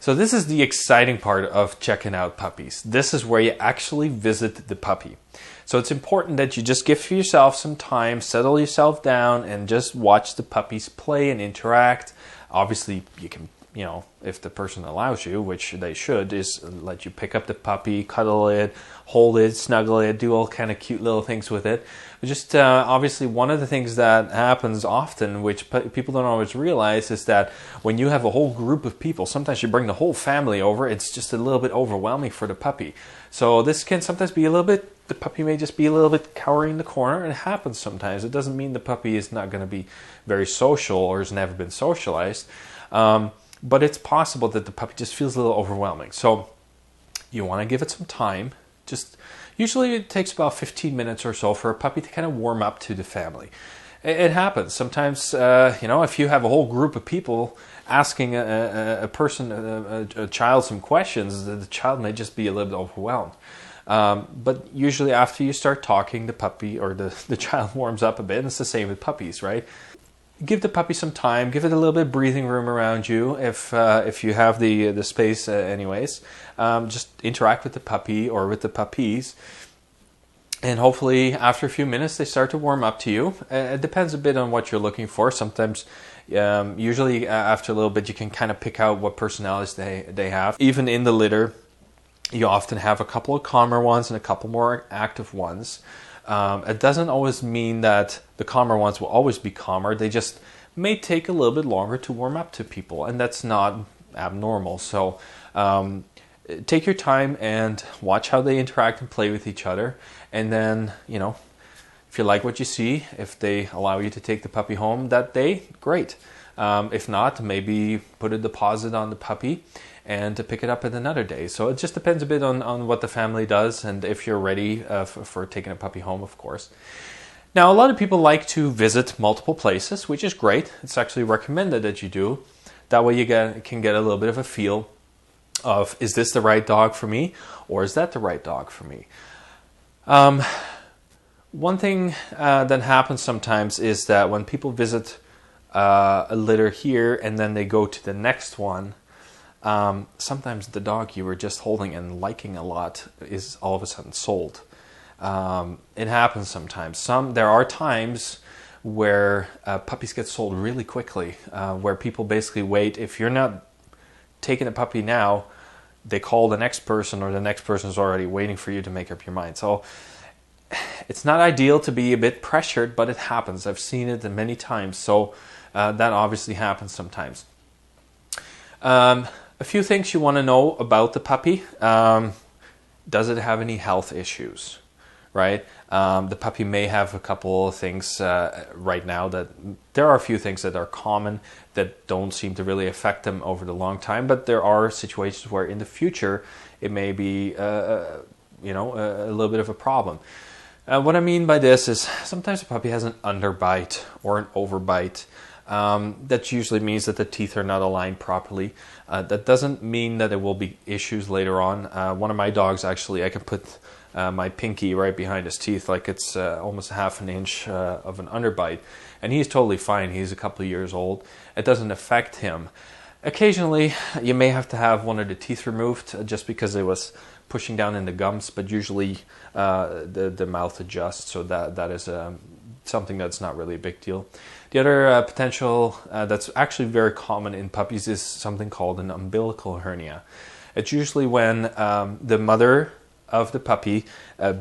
So this is the exciting part of checking out puppies. This is where you actually visit the puppy. So it's important that you just give yourself some time, settle yourself down, and just watch the puppies play and interact. Obviously, you can, if the person allows you, which they should, is let you pick up the puppy, cuddle it, hold it, snuggle it, do all kind of cute little things with it. Just obviously, one of the things that happens often, which people don't always realize, is that when you have a whole group of people, sometimes you bring the whole family over, it's just a little bit overwhelming for the puppy. So this can sometimes be the puppy may just be a little bit cowering in the corner, and it happens sometimes. It doesn't mean the puppy is not going to be very social or has never been socialized. But it's possible that the puppy just feels a little overwhelming. So you want to give it some time. Usually it takes about 15 minutes or so for a puppy to kind of warm up to the family. It happens. Sometimes, if you have a whole group of people asking a child some questions, the child may just be a little bit overwhelmed. But usually after you start talking, the puppy or the child warms up a bit. And it's the same with puppies, right? Give the puppy some time. Give it a little bit of breathing room around you if you have the space anyways. Just interact with the puppy or with the puppies. And hopefully after a few minutes they start to warm up to you. It depends a bit on what you're looking for. Sometimes, usually after a little bit you can kind of pick out what personalities they have. Even in the litter, you often have a couple of calmer ones and a couple more active ones. It doesn't always mean that the calmer ones will always be calmer. They just may take a little bit longer to warm up to people, and that's not abnormal. So take your time and watch how they interact and play with each other. And then, if you like what you see, if they allow you to take the puppy home that day, great. If not, maybe put a deposit on the puppy and to pick it up at another day. So it just depends a bit on what the family does and if you're ready for taking a puppy home, of course. Now, a lot of people like to visit multiple places, which is great. It's actually recommended that you do. That way you can get a little bit of a feel of, is this the right dog for me, or is that the right dog for me? One thing that happens sometimes is that when people visit a litter here and then they go to the next one, sometimes the dog you were just holding and liking a lot is all of a sudden sold. It happens sometimes. There are times where puppies get sold really quickly, where people basically wait. If you're not taking a puppy now, they call the next person, or the next person is already waiting for you to make up your mind. So it's not ideal to be a bit pressured, but it happens. I've seen it many times. So that obviously happens sometimes. A few things you want to know about the puppy. Does it have any health issues? Right? The puppy may have a couple of things right now that there are a few things that are common that don't seem to really affect them over the long time, but there are situations where in the future it may be a little bit of a problem. What I mean by this is sometimes a puppy has an underbite or an overbite. That usually means that the teeth are not aligned properly. That doesn't mean that there will be issues later on. One of my dogs, actually, I can put my pinky right behind his teeth like it's almost half an inch of an underbite. And he's totally fine. He's a couple of years old. It doesn't affect him. Occasionally, you may have to have one of the teeth removed just because it was pushing down in the gums, but usually the mouth adjusts, so that is something that's not really a big deal. The other potential that's actually very common in puppies is something called an umbilical hernia. It's usually when the mother of the puppy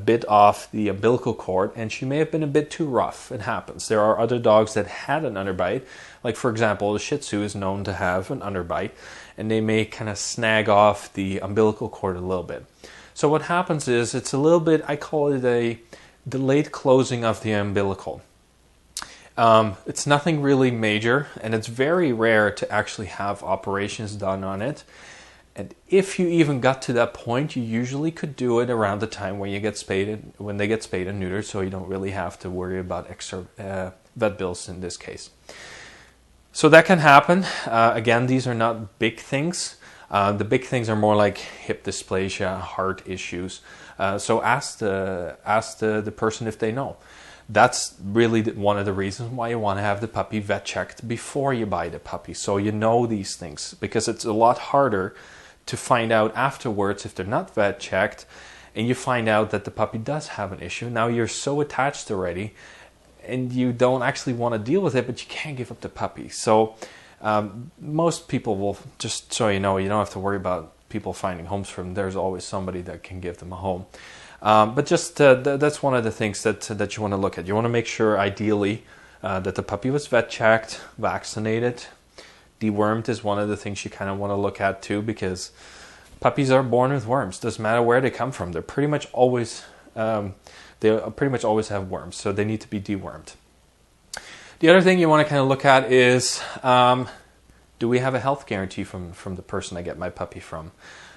bit off the umbilical cord, and she may have been a bit too rough. It happens. There are other dogs that had an underbite, like for example the Shih Tzu is known to have an underbite, and they may kind of snag off the umbilical cord a little bit. So what happens is it's a little bit, I call it a delayed closing of the umbilical. It's nothing really major, and it's very rare to actually have operations done on it. And if you even got to that point, you usually could do it around the time when they get spayed and neutered, so you don't really have to worry about extra vet bills in this case. So that can happen. Again, these are not big things. The big things are more like hip dysplasia, heart issues. So ask the person if they know. That's really one of the reasons why you want to have the puppy vet checked before you buy the puppy, so you know these things, because it's a lot harder to find out afterwards if they're not vet checked and you find out that the puppy does have an issue. Now you're so attached already and you don't actually want to deal with it, but you can't give up the puppy. So most people will, just so you know, you don't have to worry about people finding homes for them. There's always somebody that can give them a home. But just that's one of the things that you want to look at. You want to make sure, ideally, that the puppy was vet checked, vaccinated. Dewormed is one of the things you kind of want to look at too, because puppies are born with worms. Doesn't matter where they come from. They're pretty much always have worms, so they need to be dewormed. The other thing you want to kind of look at is, do we have a health guarantee from the person I get my puppy from?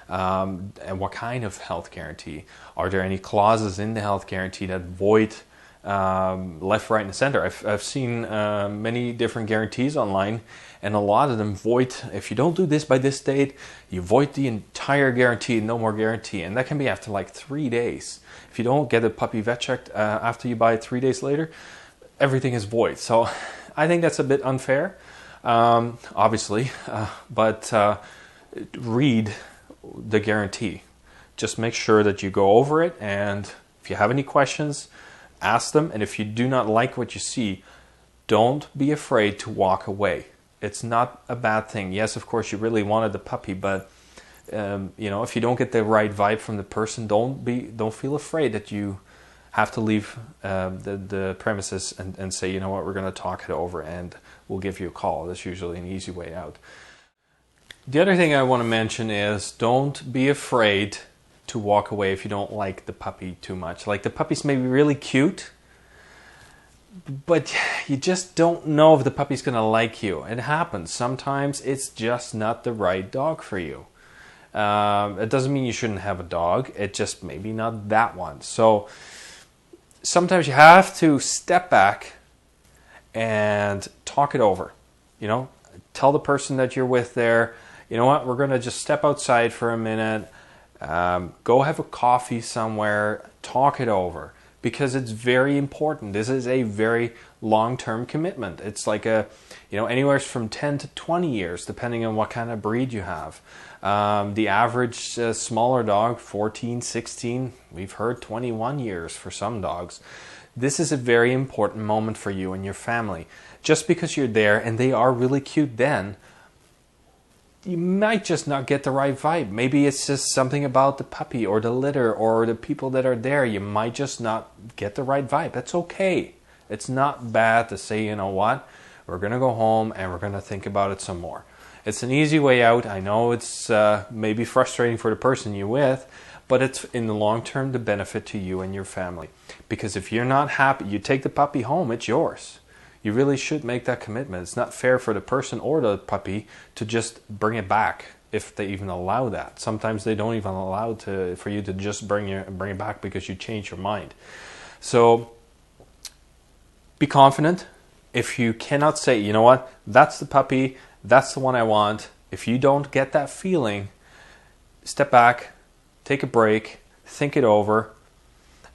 And what kind of health guarantee? Are there any clauses in the health guarantee that void left, right, and center? I've seen many different guarantees online, and a lot of them void. If you don't do this by this date, you void the entire guarantee, no more guarantee. And that can be after like 3 days. If you don't get a puppy vet checked after you buy it 3 days later, everything is void. So I think that's a bit unfair, obviously, but read the guarantee. Just make sure that you go over it, and if you have any questions, ask them. And if you do not like what you see, don't be afraid to walk away. It's not a bad thing. Yes, of course, you really wanted the puppy, but if you don't get the right vibe from the person, don't feel afraid that you have to leave the premises and say, you know what, we're going to talk it over and we'll give you a call. That's usually an easy way out. The other thing I want to mention is, don't be afraid to walk away if you don't like the puppy too much. Like, the puppies may be really cute, but you just don't know if the puppy's going to like you. It happens. Sometimes it's just not the right dog for you. It doesn't mean you shouldn't have a dog. It just maybe not that one. So sometimes you have to step back and talk it over. Tell the person that you're with there, you know what, we're going to just step outside for a minute, go have a coffee somewhere, talk it over, because it's very important. This is a very long-term commitment. It's like anywhere from 10 to 20 years, depending on what kind of breed you have. The average smaller dog, 14, 16, we've heard 21 years for some dogs. This is a very important moment for you and your family. Just because you're there and they are really cute then, you might just not get the right vibe. Maybe it's just something about the puppy or the litter or the people that are there. You might just not get the right vibe. That's okay. It's not bad to say, you know what, we're going to go home and we're going to think about it some more. It's an easy way out. I know it's maybe frustrating for the person you're with, but it's in the long term the benefit to you and your family. Because if you're not happy, you take the puppy home, it's yours. You really should make that commitment. It's not fair for the person or the puppy to just bring it back, if they even allow that. Sometimes they don't even allow for you to just bring it back because you change your mind. So be confident. If you cannot say, you know what, that's the puppy, that's the one I want. If you don't get that feeling, step back, take a break, think it over,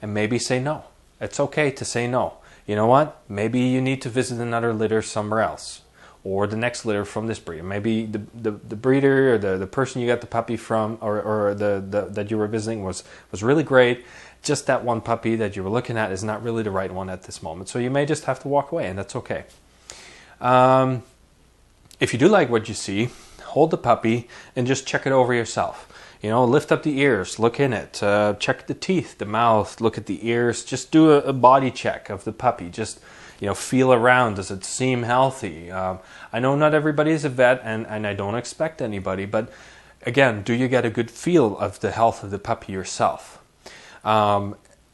and maybe say no. It's okay to say no. You know what? Maybe you need to visit another litter somewhere else, or the next litter from this breed. Maybe the breeder or the person you got the puppy from, or that you were visiting was really great. Just that one puppy that you were looking at is not really the right one at this moment. So you may just have to walk away, and that's okay. If you do like what you see, hold the puppy and just check it over yourself. Lift up the ears, look in it, check the teeth, the mouth, look at the ears. Just do a body check of the puppy. Just, feel around. Does it seem healthy? I know not everybody is a vet, and I don't expect anybody, but again, do you get a good feel of the health of the puppy yourself?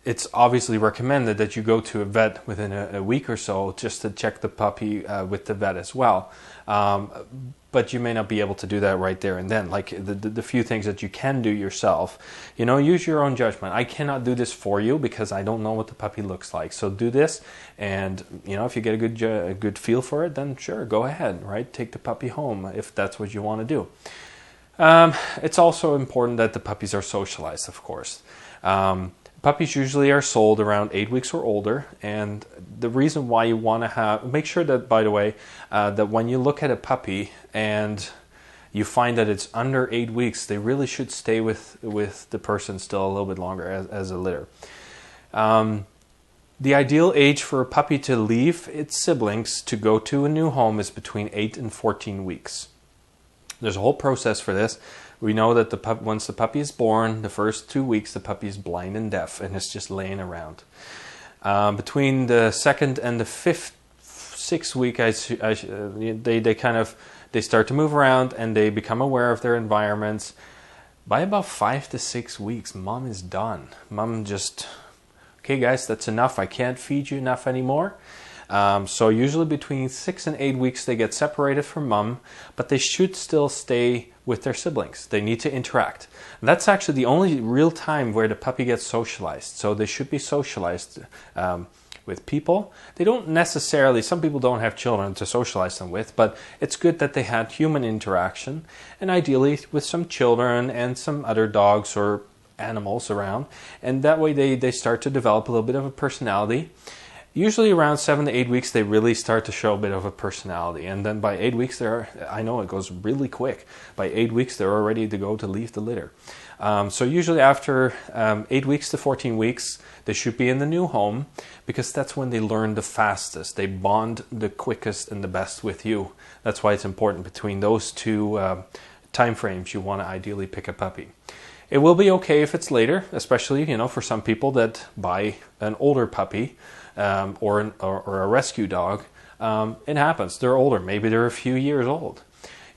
It's obviously recommended that you go to a vet within a week or so just to check the puppy with the vet as well. But you may not be able to do that right there and then. Like the few things that you can do yourself, use your own judgment. I cannot do this for you because I don't know what the puppy looks like. So do this, and if you get a good feel for it, then sure, go ahead, right? Take the puppy home if that's what you want to do. It's also important that the puppies are socialized, of course. Puppies usually are sold around 8 weeks or older, and the reason why you want to make sure that, by the way, that when you look at a puppy and you find that it's under 8 weeks, they really should stay with the person still a little bit longer as a litter. The ideal age for a puppy to leave its siblings to go to a new home is between 8 and 14 weeks. There's a whole process for this. We know that once the puppy is born, the first 2 weeks the puppy is blind and deaf and it's just laying around. Between the second and the fifth, 6th week, they start to move around and they become aware of their environments. By about 5 to 6 weeks, mom is done. Mom just, okay guys, that's enough. I can't feed you enough anymore. So usually between 6 and 8 weeks they get separated from mom, but they should still stay with their siblings. They need to interact. And that's actually the only real time where the puppy gets socialized. So they should be socialized with people. They don't necessarily, some people don't have children to socialize them with, but it's good that they had human interaction, and ideally with some children and some other dogs or animals around. And that way they start to develop a little bit of a personality. Usually around 7 to 8 weeks, they really start to show a bit of a personality. And then by 8 weeks, I know it goes really quick. By 8 weeks, they're all ready to go to leave the litter. So usually after 8 weeks to 14 weeks, they should be in the new home, because that's when they learn the fastest. They bond the quickest and the best with you. That's why it's important between those two time frames. You want to ideally pick a puppy. It will be okay if it's later, especially for some people that buy an older puppy. Or a rescue dog. It happens. They're older. Maybe they're a few years old.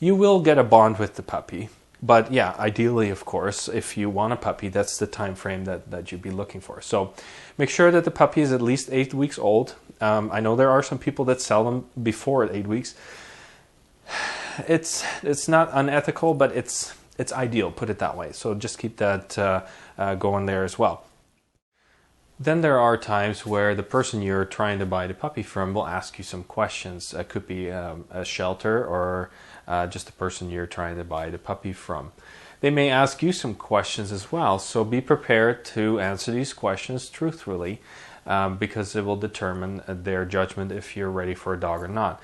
You will get a bond with the puppy. But yeah, ideally, of course, if you want a puppy, that's the time frame that you'd be looking for. So make sure that the puppy is at least 8 weeks old. I know there are some people that sell them before 8 weeks. It's not unethical, but it's ideal, put it that way. So just keep that going there as well. Then there are times where the person you're trying to buy the puppy from will ask you some questions. It could be a shelter or just the person you're trying to buy the puppy from. They may ask you some questions as well, so be prepared to answer these questions truthfully, because it will determine their judgment if you're ready for a dog or not.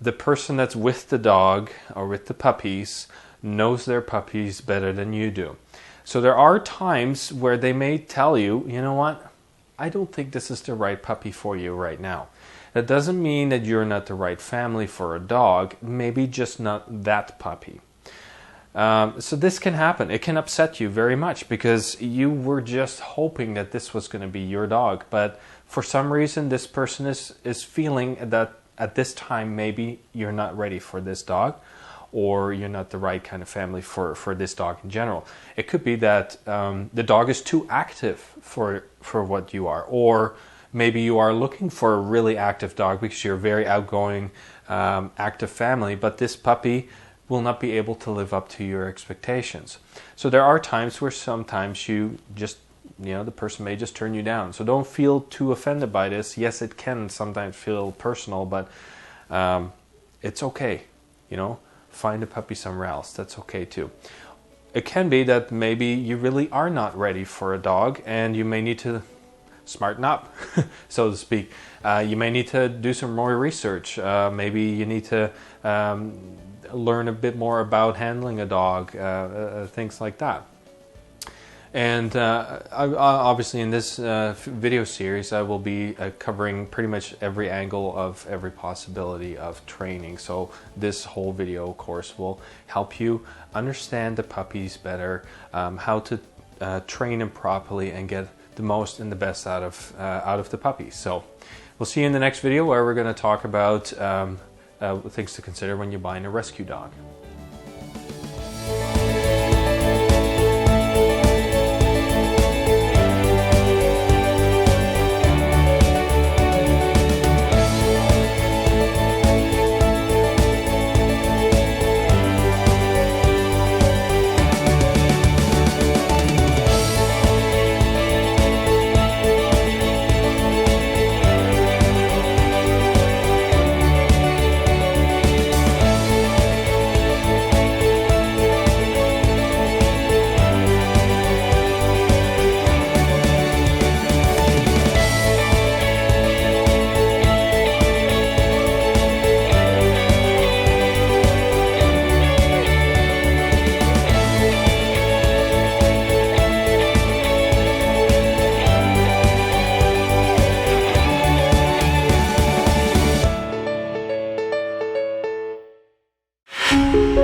The person that's with the dog or with the puppies knows their puppies better than you do. So there are times where they may tell you, you know what, I don't think this is the right puppy for you right now. That doesn't mean that you're not the right family for a dog, maybe just not that puppy. So this can happen. It can upset you very much because you were just hoping that this was going to be your dog. But for some reason, this person is feeling that at this time, maybe you're not ready for this dog, or you're not the right kind of family for this dog in general. It could be that the dog is too active for what you are, or maybe you are looking for a really active dog because you're a very outgoing, active family, but this puppy will not be able to live up to your expectations. So there are times where sometimes you just, the person may just turn you down. So don't feel too offended by this. Yes, it can sometimes feel personal, but it's okay, Find a puppy somewhere else. That's okay too. It can be that maybe you really are not ready for a dog and you may need to smarten up, so to speak. You may need to do some more research. Maybe you need to learn a bit more about handling a dog, things like that. And obviously in this video series I will be covering pretty much every angle of every possibility of training. So this whole video course will help you understand the puppies better, how to train them properly and get the most and the best out of the puppies. So we'll see you in the next video where we're going to talk about things to consider when you're buying a rescue dog. you.